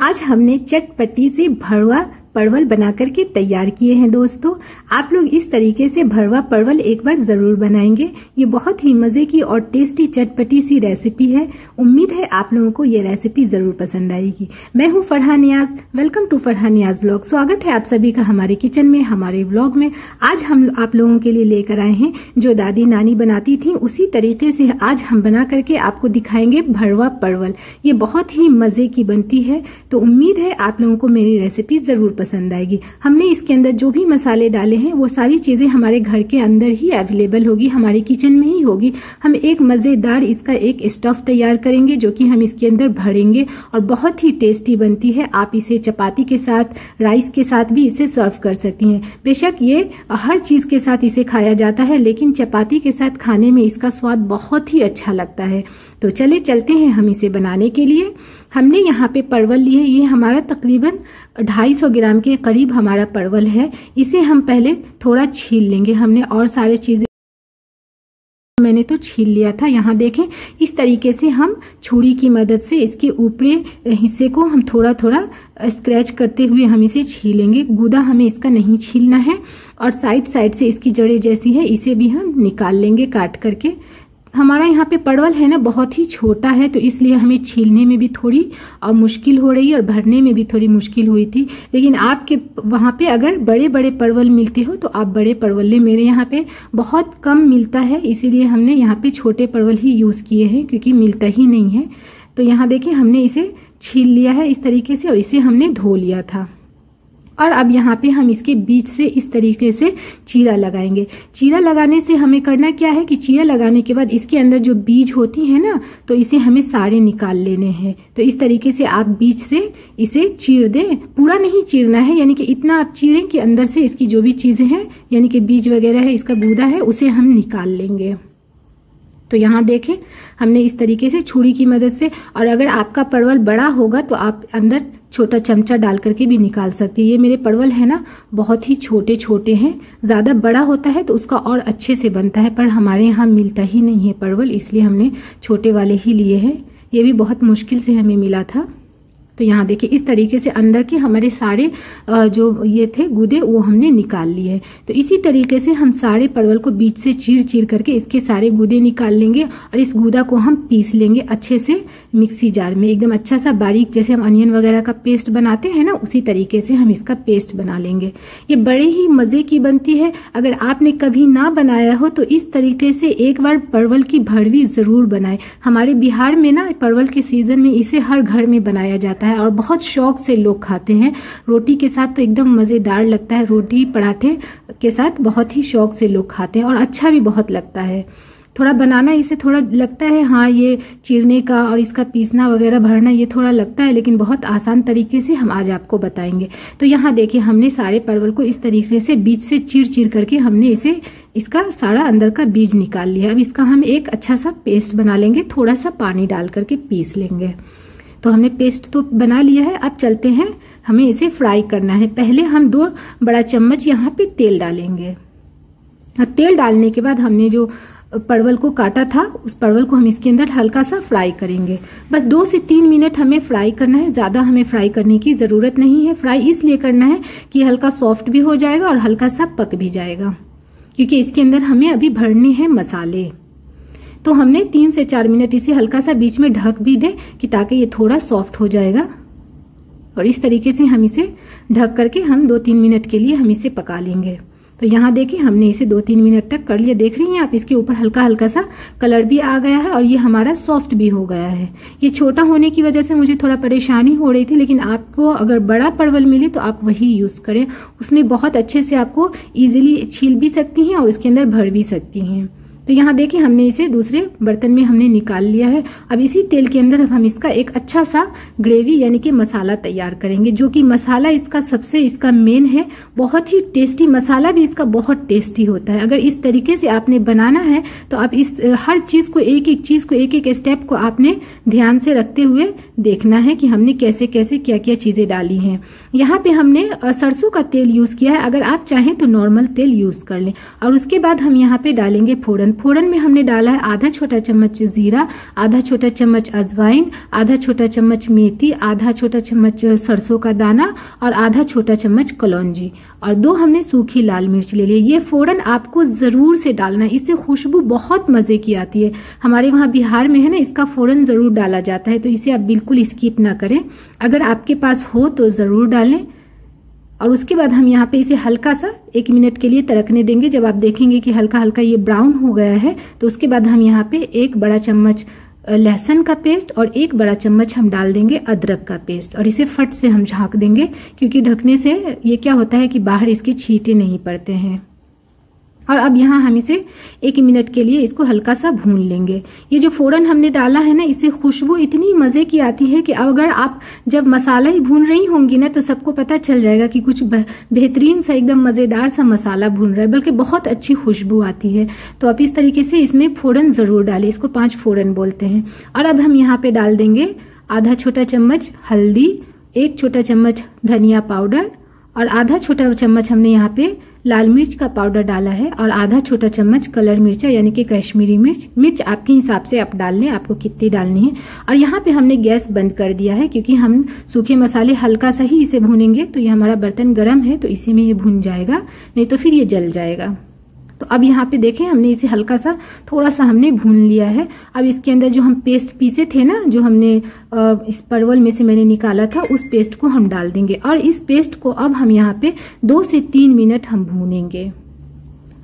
आज हमने चटपटी से भरवा परवल बना करके तैयार किए हैं। दोस्तों, आप लोग इस तरीके से भरवा परवल एक बार जरूर बनाएंगे। ये बहुत ही मजे की और टेस्टी चटपटी सी रेसिपी है। उम्मीद है आप लोगों को ये रेसिपी जरूर पसंद आएगी। मैं हूँ Farhan Niyaz, welcome to Farhan Niyaz vlog. स्वागत है आप सभी का हमारे किचन में, हमारे व्लॉग में। आज हम आप लोगों के लिए लेकर आए हैं जो दादी नानी बनाती थी उसी तरीके से आज हम बना करके आपको दिखाएंगे भरवा परवल। ये बहुत ही मजे की बनती है, तो उम्मीद है आप लोगों को मेरी रेसिपी जरूर पसंद आएगी। हमने इसके अंदर जो भी मसाले डाले हैं वो सारी चीजें हमारे घर के अंदर ही अवेलेबल होगी, हमारे किचन में ही होगी। हम एक मजेदार इसका एक स्टफ तैयार करेंगे जो कि हम इसके अंदर भरेंगे और बहुत ही टेस्टी बनती है। आप इसे चपाती के साथ, राइस के साथ भी इसे सर्व कर सकती हैं। बेशक ये हर चीज के साथ इसे खाया जाता है, लेकिन चपाती के साथ खाने में इसका स्वाद बहुत ही अच्छा लगता है। तो चले चलते हैं हम इसे बनाने के लिए। हमने यहाँ पे परवल लिए, ये हमारा तकरीबन 250 ग्राम के करीब हमारा परवल है। इसे हम पहले थोड़ा छील लेंगे। हमने और सारे चीजें मैंने तो छील लिया था। यहाँ देखें, इस तरीके से हम छुरी की मदद से इसके ऊपरी हिस्से को हम थोड़ा थोड़ा स्क्रैच करते हुए हम इसे छीलेंगे। गूदा हमें इसका नहीं छीलना है और साइड साइड से इसकी जड़ें जैसी है इसे भी हम निकाल लेंगे काट करके। हमारा यहाँ पे परवल है ना बहुत ही छोटा है, तो इसलिए हमें छीलने में भी थोड़ी मुश्किल हो रही है और भरने में भी थोड़ी मुश्किल हुई थी। लेकिन आपके वहाँ पे अगर बड़े बड़े परवल मिलते हो तो आप बड़े परवल ले। मेरे यहाँ पे बहुत कम मिलता है, इसीलिए हमने यहाँ पे छोटे परवल ही यूज किए हैं क्योंकि मिलता ही नहीं है। तो यहाँ देखिए हमने इसे छील लिया है इस तरीके से और इसे हमने धो लिया था। और अब यहाँ पे हम इसके बीच से इस तरीके से चीरा लगाएंगे। चीरा लगाने से हमें करना क्या है कि चीरा लगाने के बाद इसके अंदर जो बीज होती है ना, तो इसे हमें सारे निकाल लेने हैं। तो इस तरीके से आप बीच से इसे चीर दें, पूरा नहीं चीरना है, यानी कि इतना आप चीरें कि अंदर से इसकी जो भी चीजें हैं यानी कि बीज वगैरह है, इसका गूदा है, उसे हम निकाल लेंगे। तो यहाँ देखें हमने इस तरीके से छुरी की मदद से, और अगर आपका परवल बड़ा होगा तो आप अंदर छोटा चमचा डाल करके भी निकाल सकती है। ये मेरे परवल है ना बहुत ही छोटे छोटे हैं, ज्यादा बड़ा होता है तो उसका और अच्छे से बनता है, पर हमारे यहाँ मिलता ही नहीं है परवल, इसलिए हमने छोटे वाले ही लिए हैं। ये भी बहुत मुश्किल से हमें मिला था। तो यहाँ देखिए इस तरीके से अंदर के हमारे सारे जो ये थे गूदे वो हमने निकाल लिए। तो इसी तरीके से हम सारे परवल को बीच से चीर चीर करके इसके सारे गूदे निकाल लेंगे और इस गूदा को हम पीस लेंगे अच्छे से मिक्सी जार में, एकदम अच्छा सा बारीक, जैसे हम अनियन वगैरह का पेस्ट बनाते हैं ना उसी तरीके से हम इसका पेस्ट बना लेंगे। ये बड़े ही मजे की बनती है। अगर आपने कभी ना बनाया हो तो इस तरीके से एक बार परवल की भरवी जरूर बनाए। हमारे बिहार में ना परवल के सीजन में इसे हर घर में बनाया जाता है और बहुत शौक से लोग खाते हैं। रोटी के साथ तो एकदम मजेदार लगता है, रोटी पराठे के साथ बहुत ही शौक से लोग खाते हैं और अच्छा भी बहुत लगता है। थोड़ा बनाना इसे थोड़ा लगता है, हाँ ये चीरने का और इसका पीसना वगैरह भरना ये थोड़ा लगता है, लेकिन बहुत आसान तरीके से हम आज आपको बताएंगे। तो यहाँ देखिए हमने सारे परवल को इस तरीके से बीच से चीर चीर करके हमने इसे इसका सारा अंदर का बीज निकाल लिया। अब इसका हम एक अच्छा सा पेस्ट बना लेंगे, थोड़ा सा पानी डाल करके पीस लेंगे। तो हमने पेस्ट तो बना लिया है, अब चलते हैं हमें इसे फ्राई करना है। पहले हम 2 बड़ा चम्मच यहाँ पे तेल डालेंगे। तेल डालने के बाद हमने जो परवल को काटा था उस परवल को हम इसके अंदर हल्का सा फ्राई करेंगे। बस 2 से 3 मिनट हमें फ्राई करना है, ज्यादा हमें फ्राई करने की जरूरत नहीं है। फ्राई इसलिए करना है कि हल्का सॉफ्ट भी हो जाएगा और हल्का सा पक भी जाएगा, क्योंकि इसके अंदर हमें अभी भरने हैं मसाले। तो हमने 3 से 4 मिनट इसे हल्का सा बीच में ढक भी दे कि ताकि ये थोड़ा सॉफ्ट हो जाएगा। और इस तरीके से हम इसे ढक करके हम 2-3 मिनट के लिए हम इसे पका लेंगे। तो यहाँ देखिए हमने इसे 2-3 मिनट तक कर लिया। देख रही हैं आप, इसके ऊपर हल्का हल्का सा कलर भी आ गया है और ये हमारा सॉफ्ट भी हो गया है। ये छोटा होने की वजह से मुझे थोड़ा परेशानी हो रही थी, लेकिन आपको अगर बड़ा परवल मिले तो आप वही यूज करें, उसमें बहुत अच्छे से आपको इजीली छील भी सकती हैं और इसके अंदर भर भी सकती हैं। तो यहाँ देखिए हमने इसे दूसरे बर्तन में हमने निकाल लिया है। अब इसी तेल के अंदर हम इसका एक अच्छा सा ग्रेवी यानी कि मसाला तैयार करेंगे, जो कि मसाला इसका मेन है। बहुत ही टेस्टी मसाला भी इसका बहुत टेस्टी होता है। अगर इस तरीके से आपने बनाना है तो आप इस हर चीज को एक एक स्टेप को आपने ध्यान से रखते हुए देखना है कि हमने कैसे कैसे क्या क्या चीजें डाली हैं। यहाँ पे हमने सरसों का तेल यूज किया है, अगर आप चाहें तो नॉर्मल तेल यूज कर लें। और उसके बाद हम यहाँ पे डालेंगे फोड़न फोड़न। फोड़न में हमने डाला है आधा छोटा चम्मच जीरा, आधा छोटा चम्मच अजवाइन, आधा छोटा चम्मच मेथी, आधा छोटा चम्मच सरसों का दाना और आधा छोटा चम्मच कलौंजी और 2 हमने सूखी लाल मिर्च ले ली। ये फोड़न आपको जरूर से डालना, इससे खुशबू बहुत मजे की आती है। हमारे वहाँ बिहार में है ना, इसका फोड़न जरूर डाला जाता है, तो इसे आप बिल्कुल स्किप ना करें। अगर आपके पास हो तो जरूर डालें। और उसके बाद हम यहाँ पे इसे हल्का सा 1 मिनट के लिए तड़कने देंगे। जब आप देखेंगे कि हल्का हल्का ये ब्राउन हो गया है तो उसके बाद हम यहाँ पे 1 बड़ा चम्मच लहसुन का पेस्ट और 1 बड़ा चम्मच हम डाल देंगे अदरक का पेस्ट और इसे फट से हम झाँक देंगे, क्योंकि ढकने से ये क्या होता है कि बाहर इसके छींटे नहीं पड़ते हैं। और अब यहाँ हम इसे 1 मिनट के लिए इसको हल्का सा भून लेंगे। ये जो फोड़न हमने डाला है ना, इससे खुशबू इतनी मजे की आती है कि अगर आप जब मसाला ही भून रही होंगी ना तो सबको पता चल जाएगा कि कुछ बेहतरीन सा एकदम मजेदार सा मसाला भून रहा है, बल्कि बहुत अच्छी खुशबू आती है। तो आप इस तरीके से इसमें फोड़न जरूर डालें, इसको 5 फोड़न बोलते हैं। और अब हम यहाँ पे डाल देंगे आधा छोटा चम्मच हल्दी, 1 छोटा चम्मच धनिया पाउडर और आधा छोटा चम्मच हमने यहाँ पे लाल मिर्च का पाउडर डाला है और आधा छोटा चम्मच कलर मिर्चा यानी कि कश्मीरी मिर्च आपके हिसाब से आप डाल लें, आपको कितनी डालनी है। और यहाँ पे हमने गैस बंद कर दिया है, क्योंकि हम सूखे मसाले हल्का सा ही इसे भूनेंगे। तो ये हमारा बर्तन गर्म है तो इसी में ये भून जाएगा, नहीं तो फिर ये जल जाएगा। तो अब यहाँ पे देखें हमने इसे हल्का सा थोड़ा सा हमने भून लिया है। अब इसके अंदर जो हम पेस्ट पीसे थे ना, जो हमने इस परवल में से मैंने निकाला था, उस पेस्ट को हम डाल देंगे और इस पेस्ट को अब हम यहाँ पे 2 से 3 मिनट हम भूनेंगे।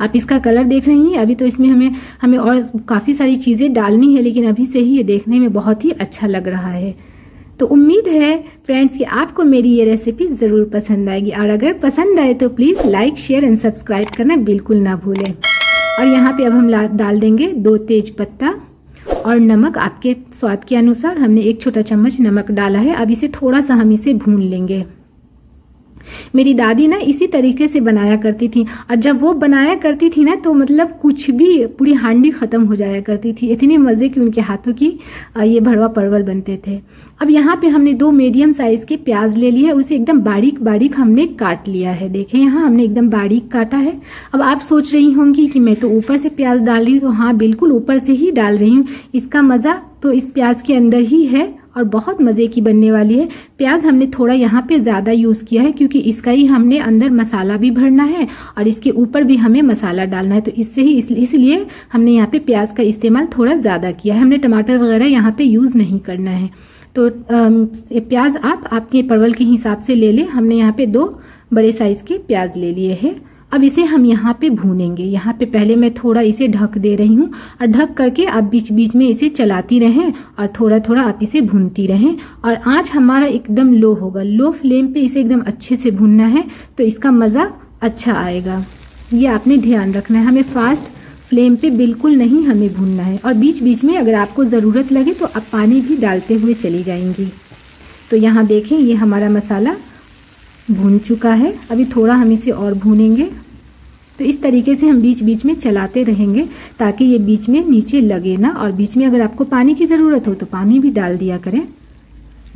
आप इसका कलर देख रही हैं। अभी तो इसमें हमें और काफी सारी चीजें डालनी है, लेकिन अभी से ही ये देखने में बहुत ही अच्छा लग रहा है। तो उम्मीद है फ्रेंड्स कि आपको मेरी ये रेसिपी जरूर पसंद आएगी, और अगर पसंद आए तो please like, share and subscribe करना बिल्कुल ना भूलें। और यहाँ पे अब हम डाल देंगे 2 तेज पत्ता और नमक आपके स्वाद के अनुसार। हमने 1 छोटा चम्मच नमक डाला है। अब इसे थोड़ा सा हम इसे भून लेंगे। मेरी दादी ना इसी तरीके से बनाया करती थी, और जब वो बनाया करती थी ना तो मतलब कुछ भी पूरी हांडी खत्म हो जाया करती थी। इतने मजे की उनके हाथों की ये भरवा परवल बनते थे। अब यहाँ पे हमने 2 मीडियम साइज के प्याज ले लिए और उसे एकदम बारीक बारीक हमने काट लिया है। देखें यहाँ हमने एकदम बारीक काटा है। अब आप सोच रही होंगी कि मैं तो ऊपर से प्याज डाल रही हूँ, तो हाँ बिल्कुल ऊपर से ही डाल रही हूँ। इसका मजा तो इस प्याज के अंदर ही है और बहुत मजे की बनने वाली है। प्याज हमने थोड़ा यहाँ पे ज्यादा यूज किया है, क्योंकि इसका ही हमने अंदर मसाला भी भरना है और इसके ऊपर भी हमें मसाला डालना है। तो इसलिए हमने यहाँ पे प्याज का इस्तेमाल थोड़ा ज्यादा किया है। हमने टमाटर वगैरह यहाँ पे यूज नहीं करना है। तो प्याज आप आपके परवल के हिसाब से ले लें। हमने यहाँ पे 2 बड़े साइज के प्याज ले लिए हैं। अब इसे हम यहाँ पे भूनेंगे। यहाँ पे पहले मैं थोड़ा इसे ढक दे रही हूँ, और ढक करके आप बीच बीच में इसे चलाती रहें और थोड़ा थोड़ा आप इसे भूनती रहें। और आंच हमारा एकदम लो होगा, लो फ्लेम पे इसे एकदम अच्छे से भूनना है, तो इसका मजा अच्छा आएगा। ये आपने ध्यान रखना है, हमें फास्ट फ्लेम पे बिल्कुल नहीं हमें भूनना है। और बीच बीच में अगर आपको जरूरत लगे तो आप पानी भी डालते हुए चली जाएंगी। तो यहाँ देखें ये हमारा मसाला भून चुका है। अभी थोड़ा हम इसे और भूनेंगे। तो इस तरीके से हम बीच बीच में चलाते रहेंगे ताकि ये बीच में नीचे लगे ना, और बीच में अगर आपको पानी की जरूरत हो तो पानी भी डाल दिया करें।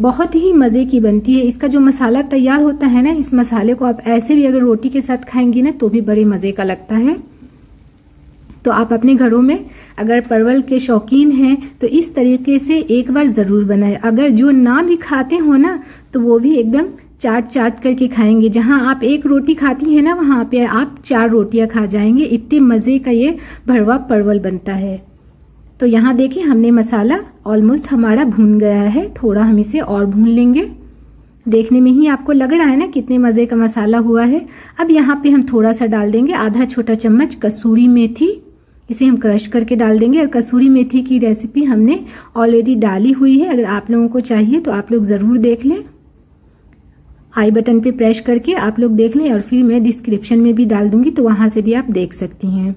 बहुत ही मजे की बनती है। इसका जो मसाला तैयार होता है ना, इस मसाले को आप ऐसे भी अगर रोटी के साथ खाएंगी ना तो भी बड़े मजे का लगता है। तो आप अपने घरों में अगर परवल के शौकीन हैं तो इस तरीके से एक बार जरूर बनाएं। अगर जो ना भी खाते हो ना तो वो भी एकदम चाट करके खाएंगे। जहां आप 1 रोटी खाती हैं ना, वहां पे आप 4 रोटियां खा जाएंगे। इतने मजे का ये भरवा परवल बनता है। तो यहाँ देखिए हमने मसाला ऑलमोस्ट हमारा भून गया है। थोड़ा हम इसे और भून लेंगे। देखने में ही आपको लग रहा है ना कितने मजे का मसाला हुआ है। अब यहाँ पे हम थोड़ा सा डाल देंगे आधा छोटा चम्मच कसूरी मेथी। इसे हम क्रश करके डाल देंगे। और कसूरी मेथी की रेसिपी हमने ऑलरेडी डाली हुई है। अगर आप लोगों को चाहिए तो आप लोग जरूर देख लें। आई बटन पे प्रेस करके आप लोग देख लें, और फिर मैं डिस्क्रिप्शन में भी डाल दूंगी तो वहां से भी आप देख सकती हैं।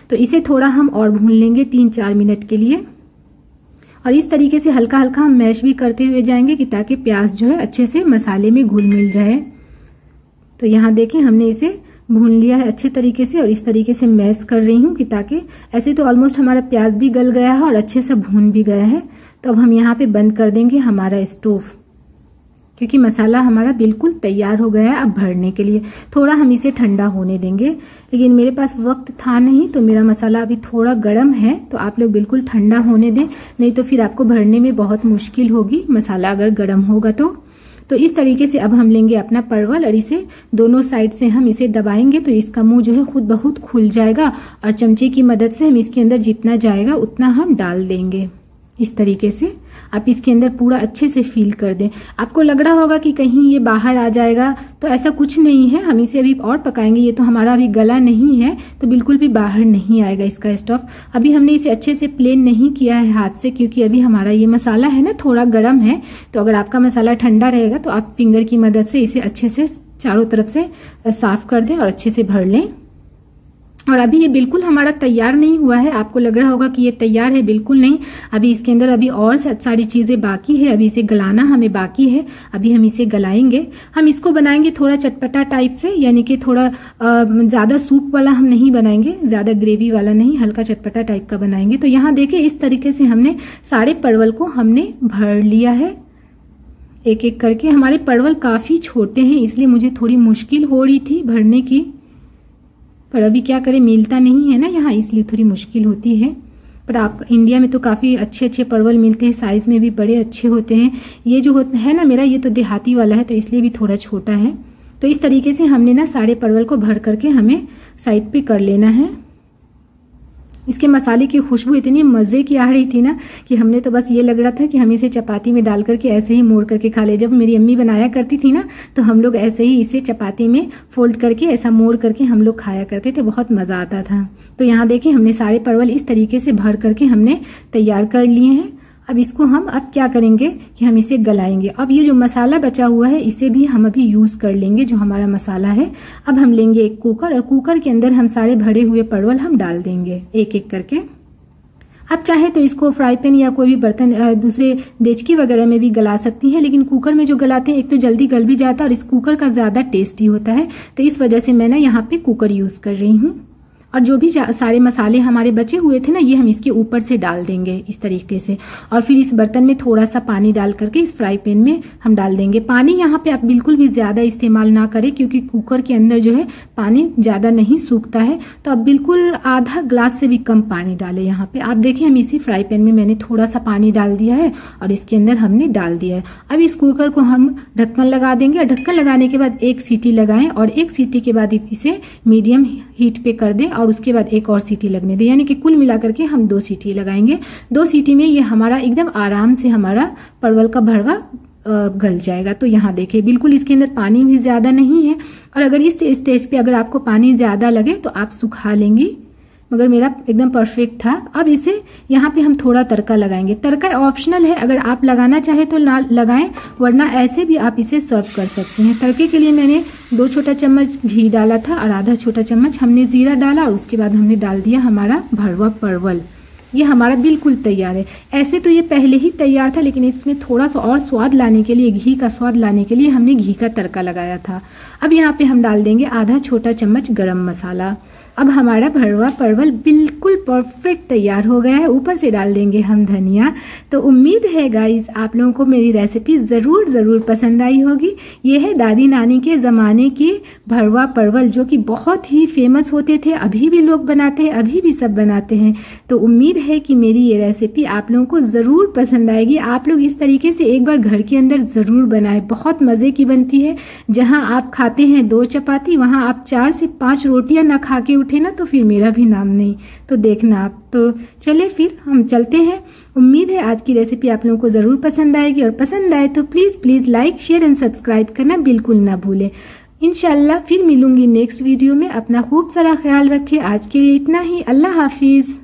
तो इसे थोड़ा हम और भून लेंगे 3-4 मिनट के लिए। और इस तरीके से हल्का हल्का हम मैश भी करते हुए जाएंगे कि ताकि प्याज जो है अच्छे से मसाले में घुल मिल जाए। तो यहाँ देखें हमने इसे भून लिया है अच्छे तरीके से, और इस तरीके से मैश कर रही हूँ कि ताकि ऐसे तो ऑलमोस्ट हमारा प्याज भी गल गया है और अच्छे से भून भी गया है। तो अब हम यहाँ पे बंद कर देंगे हमारा स्टोव। क्योंकि मसाला हमारा बिल्कुल तैयार हो गया है अब भरने के लिए। थोड़ा हम इसे ठंडा होने देंगे, लेकिन मेरे पास वक्त था नहीं तो मेरा मसाला अभी थोड़ा गर्म है, तो आप लोग बिल्कुल ठंडा होने दें, नहीं तो फिर आपको भरने में बहुत मुश्किल होगी मसाला अगर गर्म होगा तो इस तरीके से अब हम लेंगे अपना परवल और इसे दोनों साइड से हम इसे दबाएंगे तो इसका मुंह जो है खुद ब खुद खुल जाएगा और चमचे की मदद से हम इसके अंदर जितना जाएगा उतना हम डाल देंगे। इस तरीके से आप इसके अंदर पूरा अच्छे से फील कर दें। आपको लग रहा होगा कि कहीं ये बाहर आ जाएगा, तो ऐसा कुछ नहीं है। हम इसे अभी और पकाएंगे, ये तो हमारा अभी गला नहीं है तो बिल्कुल भी बाहर नहीं आएगा इसका स्टफ। अभी हमने इसे अच्छे से प्लेन नहीं किया है हाथ से, क्योंकि अभी हमारा ये मसाला है ना थोड़ा गर्म है। तो अगर आपका मसाला ठंडा रहेगा तो आप फिंगर की मदद से इसे अच्छे से चारों तरफ से साफ कर दें और अच्छे से भर लें। और अभी ये बिल्कुल हमारा तैयार नहीं हुआ है। आपको लग रहा होगा कि ये तैयार है, बिल्कुल नहीं। अभी इसके अंदर अभी और सारी चीजें बाकी है, अभी इसे गलाना हमें बाकी है। अभी हम इसे गलाएंगे। हम इसको बनाएंगे थोड़ा चटपटा टाइप से, यानी कि थोड़ा ज्यादा सूप वाला हम नहीं बनाएंगे, ज्यादा ग्रेवी वाला नहीं, हल्का चटपटा टाइप का बनाएंगे। तो यहाँ देखिए इस तरीके से हमने सारे परवल को हमने भर लिया है एक एक करके। हमारे परवल काफी छोटे हैं इसलिए मुझे थोड़ी मुश्किल हो रही थी भरने की, पर अभी क्या करें, मिलता नहीं है ना यहाँ, इसलिए थोड़ी मुश्किल होती है। पर आप इंडिया में तो काफ़ी अच्छे अच्छे परवल मिलते हैं, साइज़ में भी बड़े अच्छे होते हैं। ये जो होता है ना मेरा, ये तो देहाती वाला है तो इसलिए भी थोड़ा छोटा है। तो इस तरीके से हमने ना सारे परवल को भर करके हमें साइड पे कर लेना है। इसके मसाले की खुशबू इतनी मज़े की आ रही थी ना कि हमने तो बस ये लग रहा था कि हम इसे चपाती में डाल करके ऐसे ही मोड़ करके खा ले। जब मेरी अम्मी बनाया करती थी ना तो हम लोग ऐसे ही इसे चपाती में फोल्ड करके ऐसा मोड़ करके हम लोग खाया करते थे, बहुत मज़ा आता था। तो यहाँ देखिए हमने सारे परवल इस तरीके से भर करके हमने तैयार कर लिए हैं। अब इसको हम अब क्या करेंगे कि हम इसे गलाएंगे। अब ये जो मसाला बचा हुआ है इसे भी हम अभी यूज कर लेंगे, जो हमारा मसाला है। अब हम लेंगे एक कुकर और कुकर के अंदर हम सारे भरे हुए परवल हम डाल देंगे एक एक करके। अब चाहे तो इसको फ्राई पैन या कोई भी बर्तन दूसरे देचकी वगैरह में भी गला सकती हैं, लेकिन कुकर में जो गलाते हैं एक तो जल्दी गल भी जाता है और इस कुकर का ज्यादा टेस्टी होता है। तो इस वजह से मैं ना यहाँ पे कुकर यूज कर रही हूँ। और जो भी सारे मसाले हमारे बचे हुए थे ना ये हम इसके ऊपर से डाल देंगे इस तरीके से। और फिर इस बर्तन में थोड़ा सा पानी डाल करके इस फ्राई पैन में हम डाल देंगे। पानी यहाँ पे आप बिल्कुल भी ज्यादा इस्तेमाल ना करें, क्योंकि कुकर के अंदर जो है पानी ज्यादा नहीं सूखता है। तो आप बिल्कुल आधा ग्लास से भी कम पानी डालें यहाँ पे। आप देखिए हम इसी फ्राई पैन में मैंने थोड़ा सा पानी डाल दिया है और इसके अंदर हमने डाल दिया है। अब इस कुकर को हम ढक्कन लगा देंगे और ढक्कन लगाने के बाद एक सीटी लगाएं और एक सीटी के बाद इसे मीडियम हीट पे कर दें और उसके बाद एक और सीटी लगने दें, यानी कि कुल मिलाकर के हम 2 सीटी लगाएंगे। 2 सीटी में ये हमारा एकदम आराम से हमारा परवल का भरवा गल जाएगा। तो यहाँ देखिए बिल्कुल इसके अंदर पानी भी ज्यादा नहीं है। और अगर इस स्टेज पे अगर आपको पानी ज्यादा लगे तो आप सुखा लेंगी, मगर मेरा एकदम परफेक्ट था। अब इसे यहाँ पे हम थोड़ा तड़का लगाएंगे। तड़का ऑप्शनल है, अगर आप लगाना चाहे तो लगाएं, वरना ऐसे भी आप इसे सर्व कर सकते हैं। तड़के के लिए मैंने 2 छोटा चम्मच घी डाला था और आधा छोटा चम्मच हमने जीरा डाला और उसके बाद हमने डाल दिया हमारा भरवा परवल। ये हमारा बिल्कुल तैयार है। ऐसे तो ये पहले ही तैयार था, लेकिन इसमें थोड़ा सा और स्वाद लाने के लिए, घी का स्वाद लाने के लिए हमने घी का तड़का लगाया था। अब यहाँ पे हम डाल देंगे आधा छोटा चम्मच गरम मसाला। अब हमारा भरवा परवल बिल्कुल परफेक्ट तैयार हो गया है। ऊपर से डाल देंगे हम धनिया। तो उम्मीद है गाइस आप लोगों को मेरी रेसिपी जरूर पसंद आई होगी। ये है दादी नानी के ज़माने के भरवा परवल, जो कि बहुत ही फेमस होते थे। अभी भी लोग बनाते हैं, अभी भी सब बनाते हैं। तो उम्मीद है कि मेरी ये रेसिपी आप लोगों को ज़रूर पसंद आएगी। आप लोग इस तरीके से एक बार घर के अंदर ज़रूर बनाएं, बहुत मज़े की बनती है। जहाँ आप खाते हैं 2 चपाती, वहाँ आप 4 से 5 रोटियाँ ना खा के उठे ना तो फिर मेरा भी नाम नहीं। तो देखना आप। तो चले फिर हम चलते हैं। उम्मीद है आज की रेसिपी आप लोगों को जरूर पसंद आएगी, और पसंद आए तो please like share and subscribe करना बिल्कुल ना भूलें। इंशाल्लाह फिर मिलूंगी नेक्स्ट वीडियो में। अपना खूब सारा ख्याल रखें। आज के लिए इतना ही। अल्लाह हाफिज।